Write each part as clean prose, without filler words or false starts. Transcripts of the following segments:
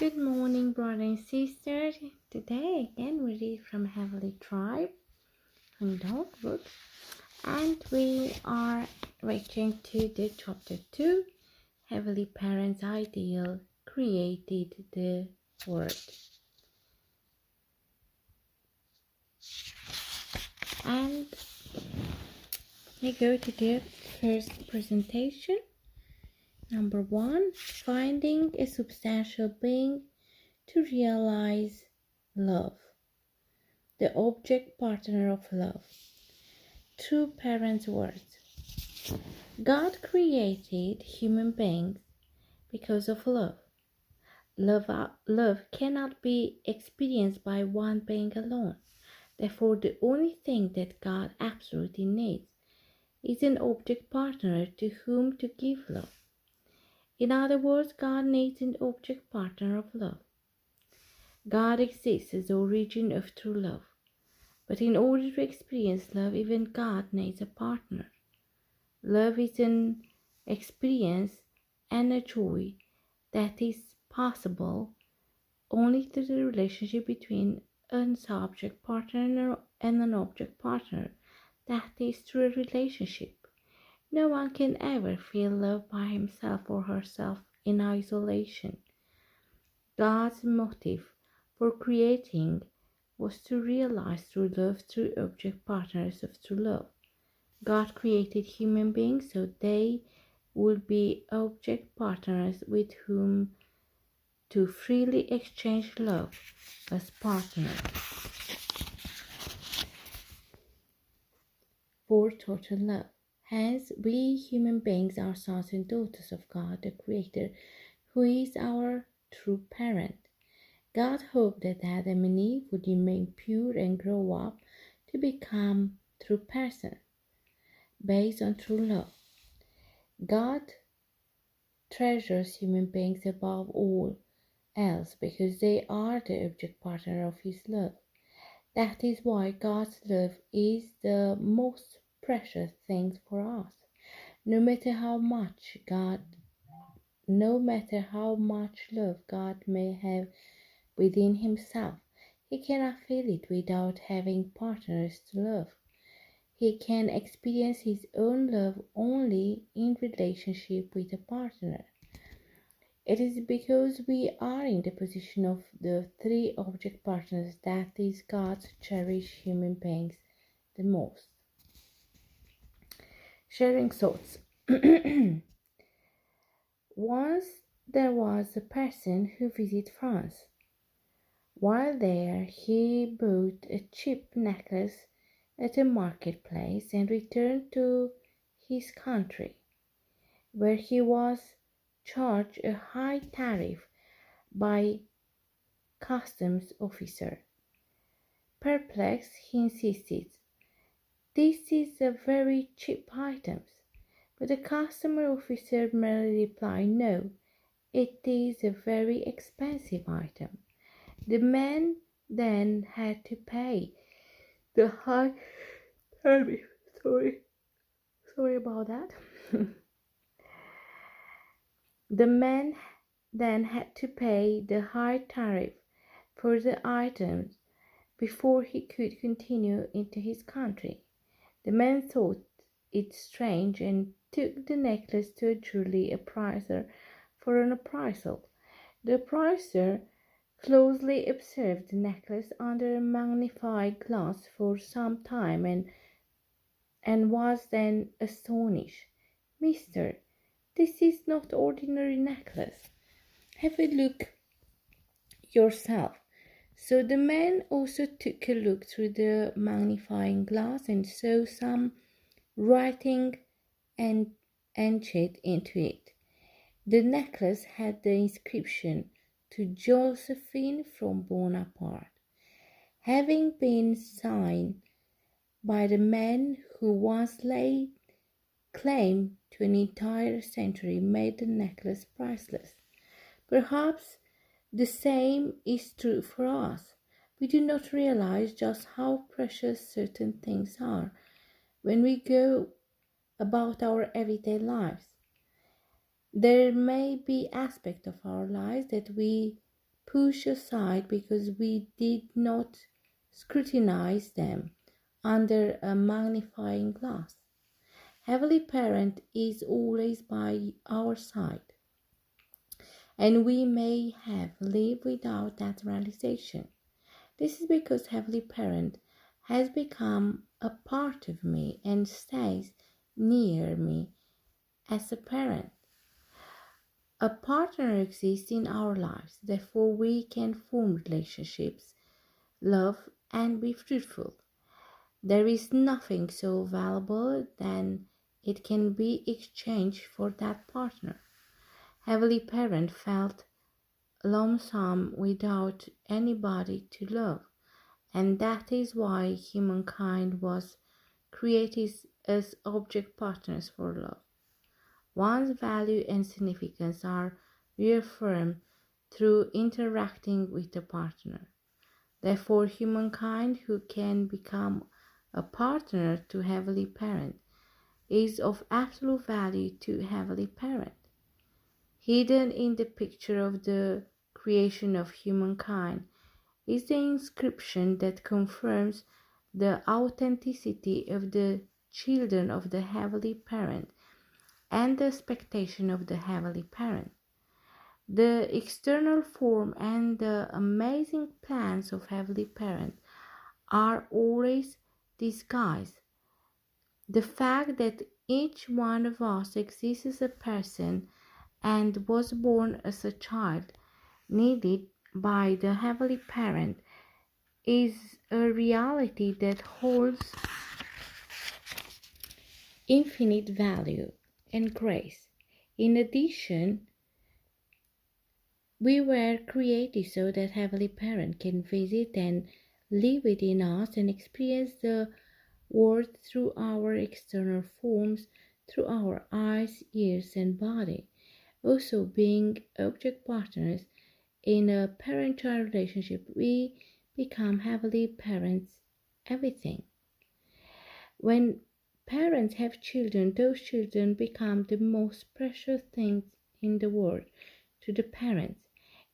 Good morning, brothers and sisters. Today again we read from Heavenly Tribe, Hoondok book, and we are reaching to the chapter 2. Heavenly Parents' Ideal created the world. And we go to the first presentation. Number 1, finding a substantial being to realize love. The object partner of love. True parents' words. God created human beings because of love. Love cannot be experienced by one being alone. Therefore, the only thing that God absolutely needs is an object partner to whom to give love. In other words, God needs an object partner of love. God exists as the origin of true love. But in order to experience love, even God needs a partner. Love is an experience and a joy that is possible only through the relationship between a subject partner and an object partner. That is through a relationship. No one can ever feel love by himself or herself in isolation. God's motive for creating was to realize true love through object partners of true love. God created human beings so they would be object partners with whom to freely exchange love as partners for total love. Hence, we human beings are sons and daughters of God, the Creator, who is our true parent. God hoped that Adam and Eve would remain pure and grow up to become true persons based on true love. God treasures human beings above all else because they are the object partner of His love. That is why God's love is the most precious thing for us. No matter how much love God may have within Himself, He cannot feel it without having partners to love. He can experience his own love only in relationship with a partner. It is because we are in the position of the three object partners that these gods cherish human beings the most. Sharing thoughts. Once there was a person who visited France. While there, he bought a cheap necklace at a marketplace and returned to his country, where he was charged a high tariff by customs officer. Perplexed, he insisted, "This is a very cheap item." But the customs officer merely replied, "No, it is a very expensive item." The man then had to pay the high tariff. Sorry about that. The man then had to pay the high tariff for the items before he could continue into his country. The man thought it strange and took the necklace to a jewelry appraiser for an appraisal. The appraiser closely observed the necklace under a magnifying glass for some time and was then astonished. "Mister, this is not ordinary necklace. Have a look yourself." So the man also took a look through the magnifying glass and saw some writing and etched into it. The necklace had the inscription, "To Josephine from Bonaparte," having been signed by the man who once laid claim to an entire century, made the necklace priceless. Perhaps the same is true for us. We do not realize just how precious certain things are when we go about our everyday lives. There may be aspects of our lives that we pushed aside because we did not scrutinize them under a magnifying glass. Heavenly Parent is always by our side, and we may have lived without that realization. This is because Heavenly Parent has become a part of me and stays near me as a parent. A partner exists in our lives, therefore we can form relationships, love, and be fruitful. There is nothing so valuable than it can be exchanged for that partner. Heavenly Parent felt lonesome without anybody to love, and that is why humankind was created as object partners for love. One's value and significance are reaffirmed through interacting with the partner. Therefore, humankind who can become a partner to Heavenly Parent is of absolute value to Heavenly Parent. Hidden in the picture of the creation of humankind is the inscription that confirms the authenticity of the children of the Heavenly Parent and the expectation of the Heavenly Parent. The external form and the amazing plans of Heavenly Parent are always disguised. The fact that each one of us exists as a person and was born as a child needed by the Heavenly Parent is a reality that holds infinite value and grace. In addition, we were created so that Heavenly Parent can visit and live within us and experience the world through our external forms, through our eyes, ears, and body. Also, being object partners in a parent-child relationship, we become Heavenly Parents everything. When parents have children, those children become the most precious things in the world to the parents,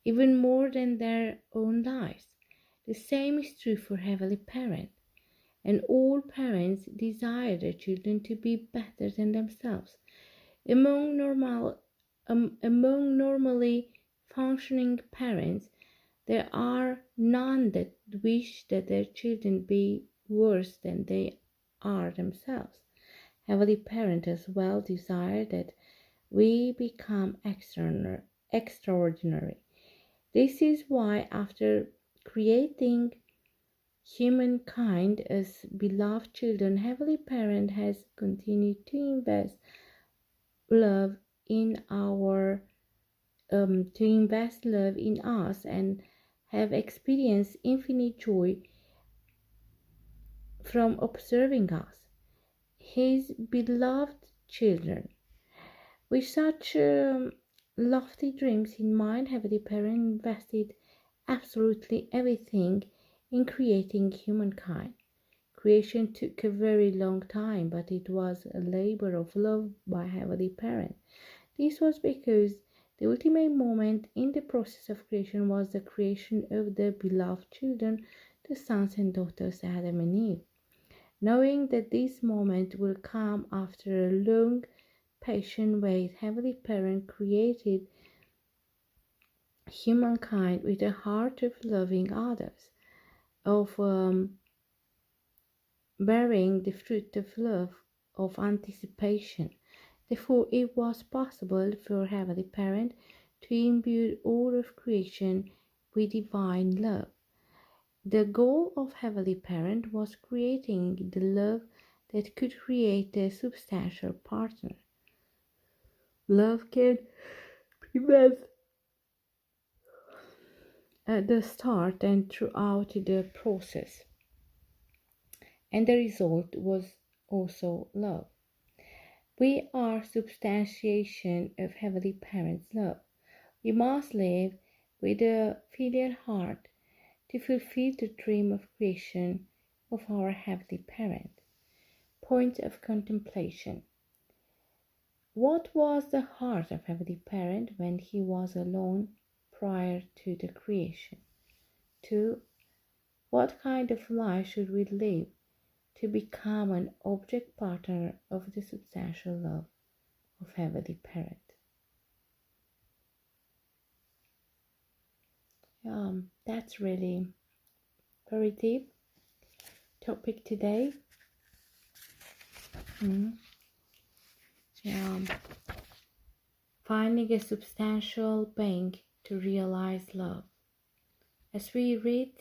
even more than their own lives. The same is true for Heavenly Parent, and all parents desire their children to be better than themselves. Among normally functioning parents, there are none that wish that their children be worse than they are themselves. Heavenly Parent as well desire that we become extraordinary. This is why, after creating humankind as beloved children, Heavenly Parent has continued to invest love in us and have experienced infinite joy from observing us, His beloved children. With such lofty dreams in mind, Heavenly Parent invested absolutely everything in creating humankind. Creation took a very long time, but it was a labor of love by Heavenly Parent. This was because the ultimate moment in the process of creation was the creation of the beloved children, the sons and daughters Adam and Eve. Knowing that this moment will come after a long, patient wait, Heavenly Parent created humankind with a heart of loving others, of bearing the fruit of love, of anticipation. Therefore, it was possible for Heavenly Parent to imbue all of creation with divine love. The goal of Heavenly Parent was creating the love that could create a substantial partner. Love can be met at the start and throughout the process, and the result was also love. We are substantiation of Heavenly Parent's love. We must live with a filial heart to fulfill the dream of creation of our Heavenly Parent. Point of contemplation. What was the heart of Heavenly Parent when He was alone prior to the creation. 2. What kind of life should we live to become an object partner of the substantial love of Heavenly Parent? That's really very deep topic today. Finding a substantial being to realize love. As we read,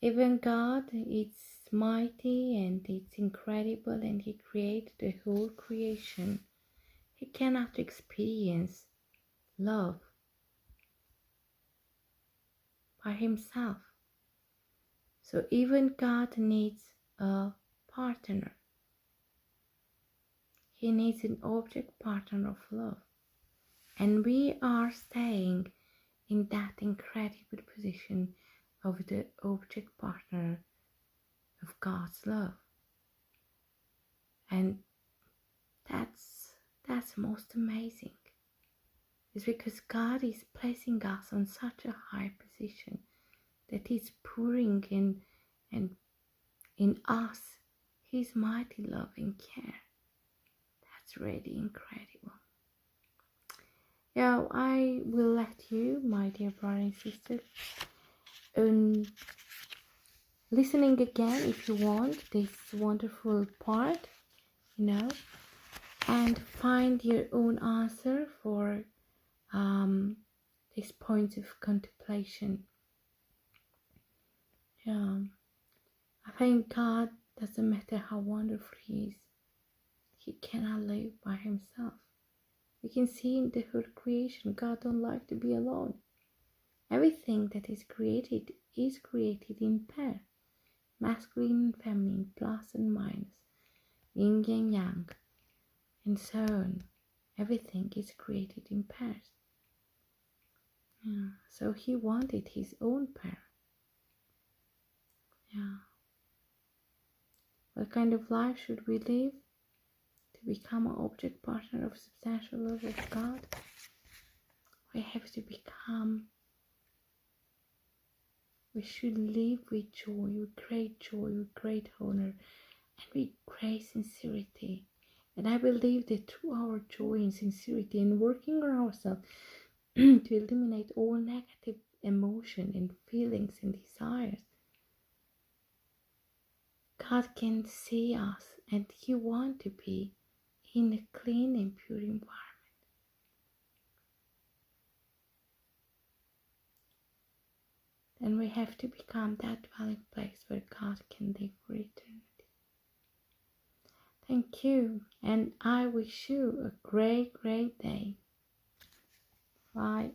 even God is mighty and it's incredible, and He created the whole creation. He cannot experience love by Himself. So even God needs a partner. He needs an object partner of love. And we are staying in that incredible position of the object partner of God's love. And that's most amazing. It's because God is placing us on such a high position that He's pouring in us His mighty love and care. That's really incredible. Yeah, I will let you, my dear brother and sister, listening again if you want this wonderful part, and find your own answer for these points of contemplation. Yeah, I think God, doesn't matter how wonderful He is, He cannot live by Himself. We can see in the whole creation, God don't like to be alone. Everything that is created in pair. Masculine and feminine, plus and minus, yin and yang, and so on. Everything is created in pairs. Yeah. So He wanted His own pair. Yeah. What kind of life should we live to become an object partner of substantial love of God? We have to become. We should live with joy, with great honor, and with great sincerity. And I believe that through our joy and sincerity and working on ourselves to eliminate all negative emotion and feelings and desires, God can see us, and He wants to be in a clean and pure environment. And we have to become that dwelling place where God can live for eternity. Thank you, and I wish you a great, great day. Bye.